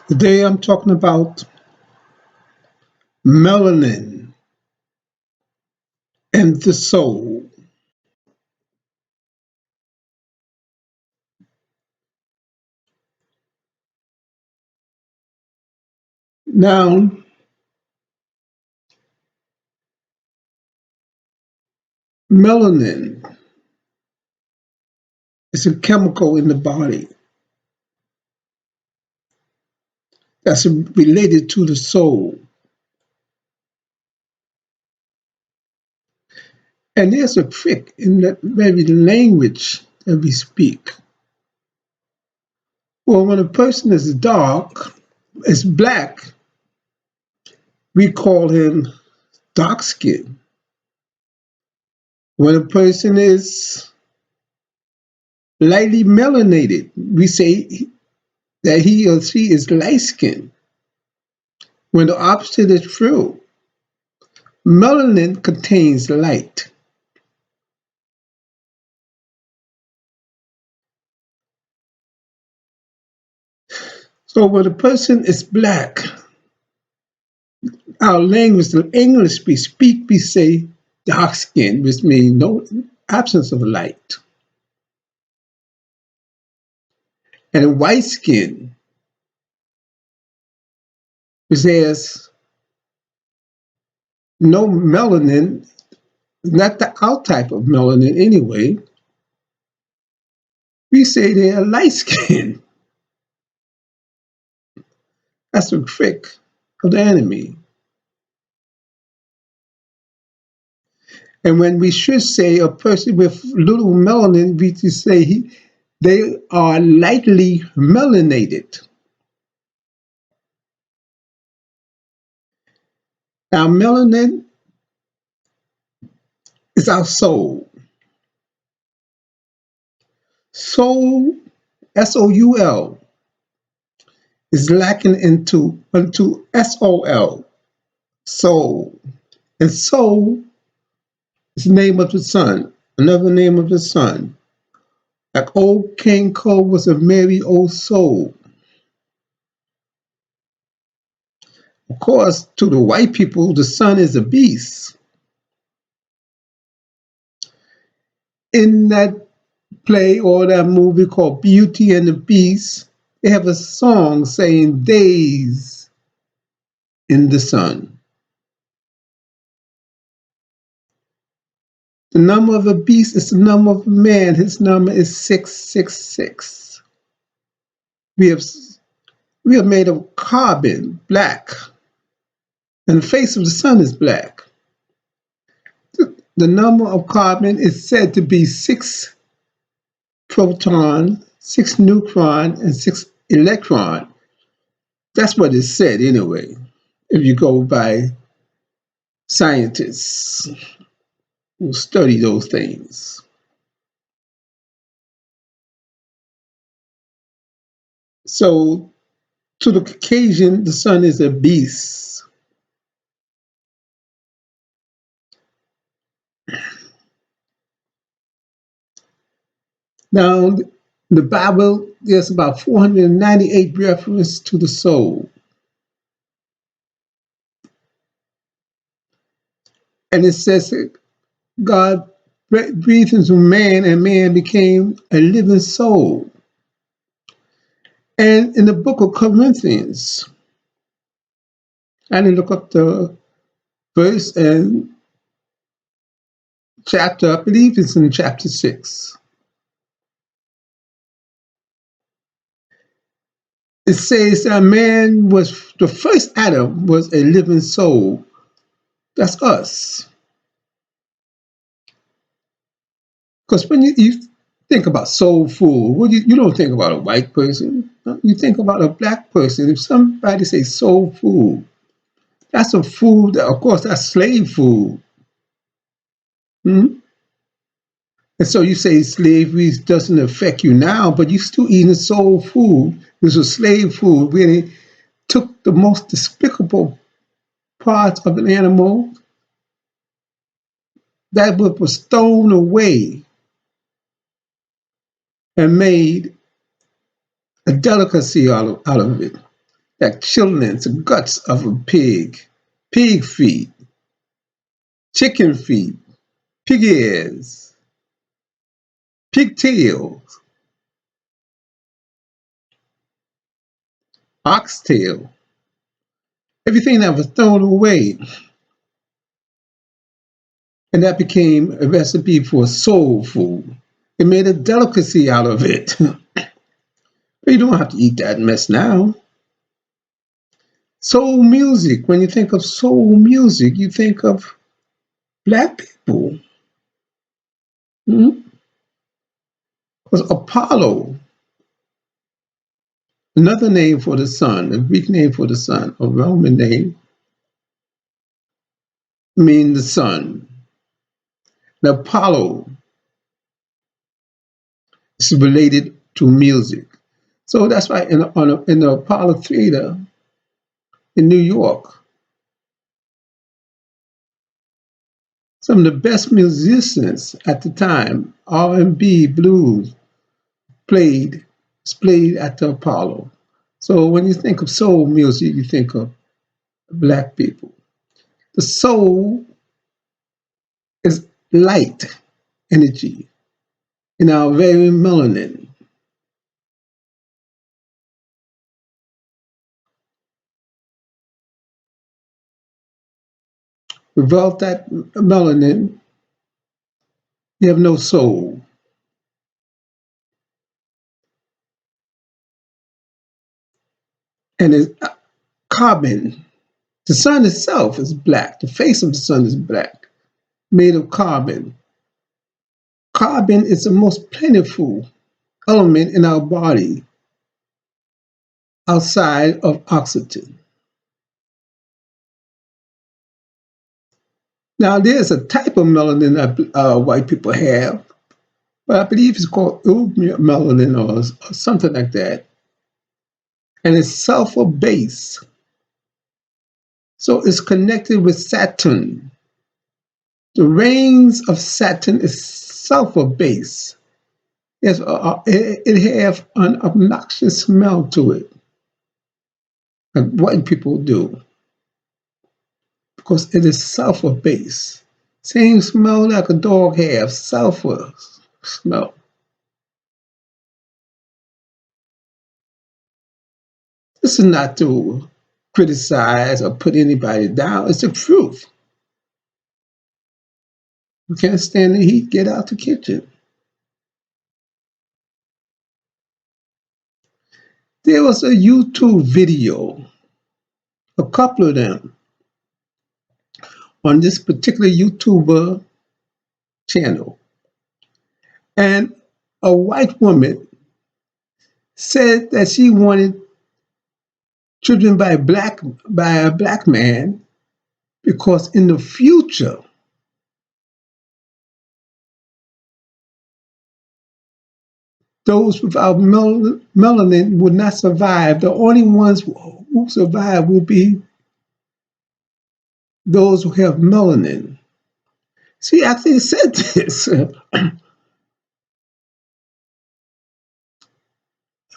Today I'm talking about melanin and the soul. Now, melanin is a chemical in the body that's related to the soul. And there's a trick in that very language that we speak. Well, when a person is dark, is black, we call him dark skin. When a person is lightly melanated, we say that he or she is light skinned. When the opposite is true, melanin contains light. So when a person is black, our language, the English we speak, we say dark skin, which means no absence of light. And white skin, which has no melanin, not the out type of melanin anyway, we say they are light skin. That's the trick of the enemy. And when we should say a person with little melanin, we just say they are lightly melanated. Now, melanin is our soul. Soul, S-O-U-L, is lacking into S-O-L, soul. And soul is the name of the sun, another name of the sun. Like old King Cole was a merry old soul. Of course, to the white people, the sun is a beast. In that play or that movie called Beauty and the Beast, they have a song saying days in the sun. The number of a beast is the number of a man. His number is 666. We have made of carbon, black, and the face of the sun is black. The number of carbon is said to be 6 proton, 6 neutron, and 6 electron. That's what is said anyway, if you go by scientists who study those things. So to the Caucasian, the sun is a beast. Now, the Bible, there's about 498 references to the soul. And it says that God breathed into man and man became a living soul. And in the book of Corinthians, I didn't look up the verse and chapter, I believe it's in chapter 6. It says that man was, the first Adam was a living soul. That's us. Because when you think about soul food, you don't think about a white person. You think about a black person. If somebody says soul food, that's a food that, of course, that's slave food. Hmm? And so you say slavery doesn't affect you now, but you're still eating soul food. This was slave food where they took the most despicable parts of an animal that was thrown away and made a delicacy out of it, like chitlins, the guts of a pig, pig feet, chicken feet, pig ears, pigtails, oxtail, everything that was thrown away. And that became a recipe for soul food. It made a delicacy out of it. You don't have to eat that mess now. Soul music, when you think of soul music, you think of black people. Because Apollo, another name for the sun, a Greek name for the sun, a Roman name, means the sun. Now, Apollo is related to music. So that's why in the Apollo Theater in New York, some of the best musicians at the time, R&B, blues, played at the Apollo. So when you think of soul music, you think of black people. The soul is light energy in our very melanin. Without that melanin, you have no soul. And it's carbon. The sun itself is black. The face of the sun is black, made of carbon. Carbon is the most plentiful element in our body outside of oxygen. Now, there's a type of melanin that white people have, but I believe it's called melanin or something like that. And it's sulfur based. So it's connected with Saturn. The rings of Saturn is sulfur based. It have an obnoxious smell to it, like white people do, because it is sulfur based. Same smell like a dog has, sulfur smell. This is not to criticize or put anybody down. It's the truth. You can't stand the heat, get out the kitchen. There was a YouTube video, a couple of them, on this particular YouTuber channel. And a white woman said that she wanted children by a black man because in the future, those without melanin would not survive. The only ones who survive will be those who have melanin. She actually said this.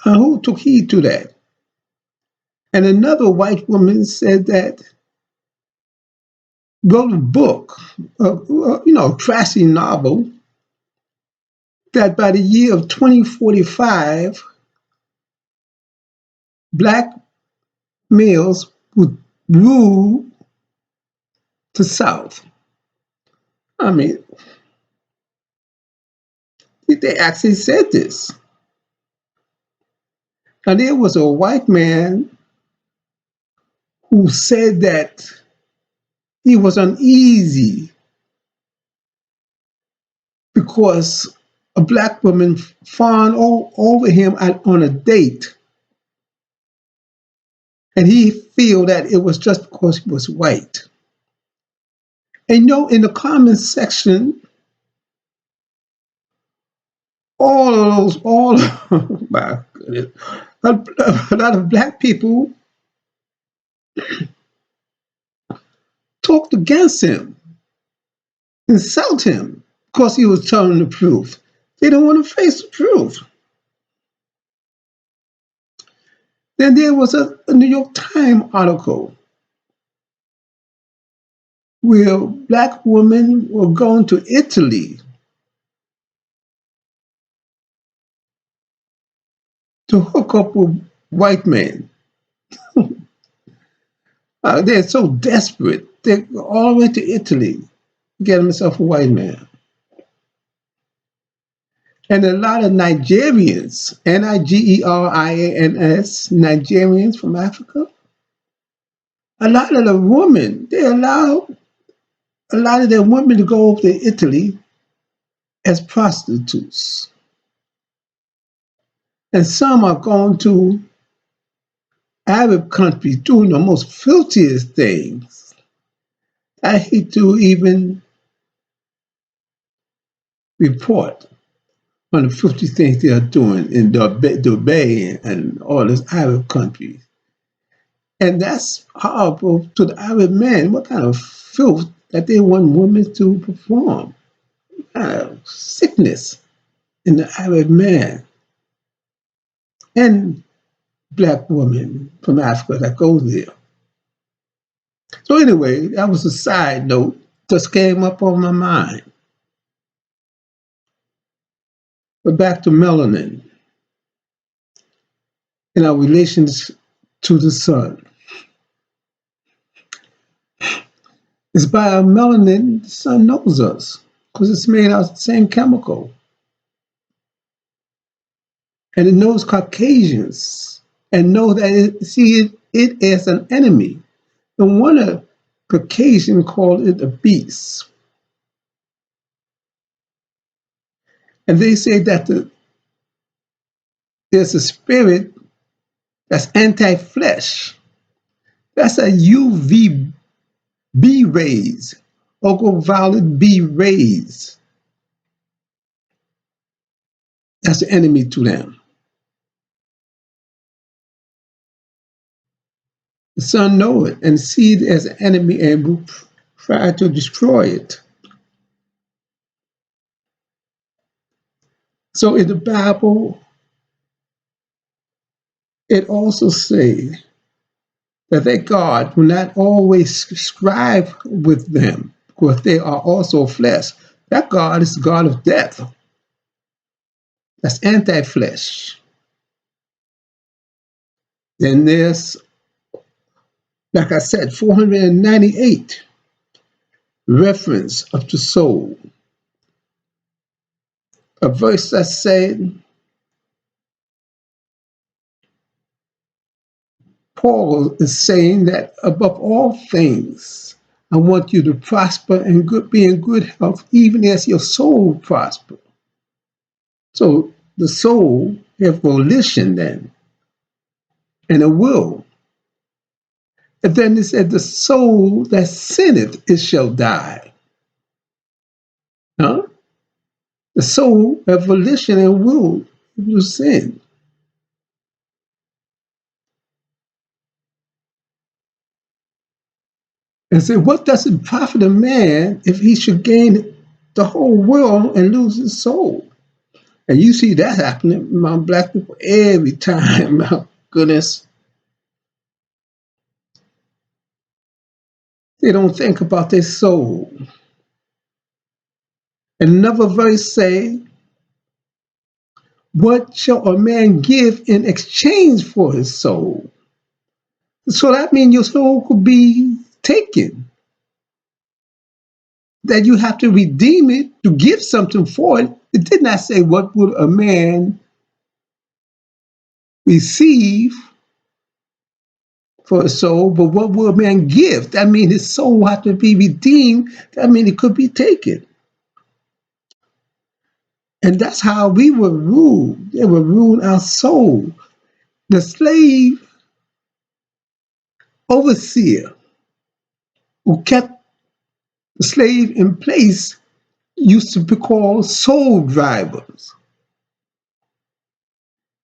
Who took heed to that? And another white woman said that, wrote a book, a trashy novel, that by the year of 2045, black males would rule the South. I mean, they actually said this. Now, there was a white man who said that he was uneasy because a black woman fawned over him on a date. And he feel that it was just because he was white. And in the comment section, my goodness, a lot of black people talked against him, insult him, because he was telling the truth. They don't want to face the truth. Then there was a New York Times article where black women were going to Italy to hook up with white men. They're so desperate. They all went to Italy to get themselves a white man. And a lot of Nigerians, Nigerians, Nigerians from Africa, a lot of the women, they allow a lot of their women to go over to Italy as prostitutes. And some are going to Arab countries doing the most filthiest things. I hate to even report on the filthy things they are doing in Dubai and all these Arab countries. And that's horrible to the Arab men. What kind of filth that they want women to perform? What kind of sickness in the Arab man and black women from Africa that go there. So anyway, that was a side note, just came up on my mind. But back to melanin and our relations to the sun. It's by our melanin the sun knows us because it's made out of the same chemical. And it knows Caucasians and know that it sees it as an enemy. And one of Caucasian called it a beast. And they say that there's a spirit that's anti-flesh. That's a UVB rays, ultraviolet B rays. That's the enemy to them. The sun knows it and sees it as an enemy and will try to destroy it. So in the Bible, it also says that their God will not always strive with them because they are also flesh. That God is the God of death. That's anti-flesh. Then there's, like I said, 498 reference of the soul. A verse that said, Paul is saying that above all things, I want you to prosper and be in good health, even as your soul prosper. So the soul has volition then, and a will. And then it said, the soul that sinneth, it shall die. Huh? The soul has volition and will to sin. And said, what does it profit a man if he should gain the whole world and lose his soul? And you see that happening among black people every time. My goodness. They don't think about their soul. Another verse say, what shall a man give in exchange for his soul? So that means your soul could be taken. That you have to redeem it to give something for it. It did not say what would a man receive for a soul, but what will a man give? That means his soul will have to be redeemed. That means it could be taken. And that's how we were ruled. They were ruling our soul. The slave overseer who kept the slave in place used to be called soul drivers.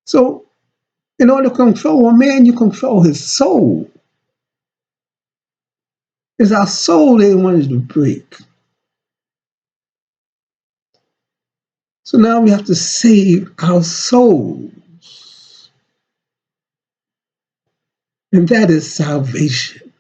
So in order to control a man, you control his soul. It's our soul they wanted to break. So now we have to save our souls. And that is salvation.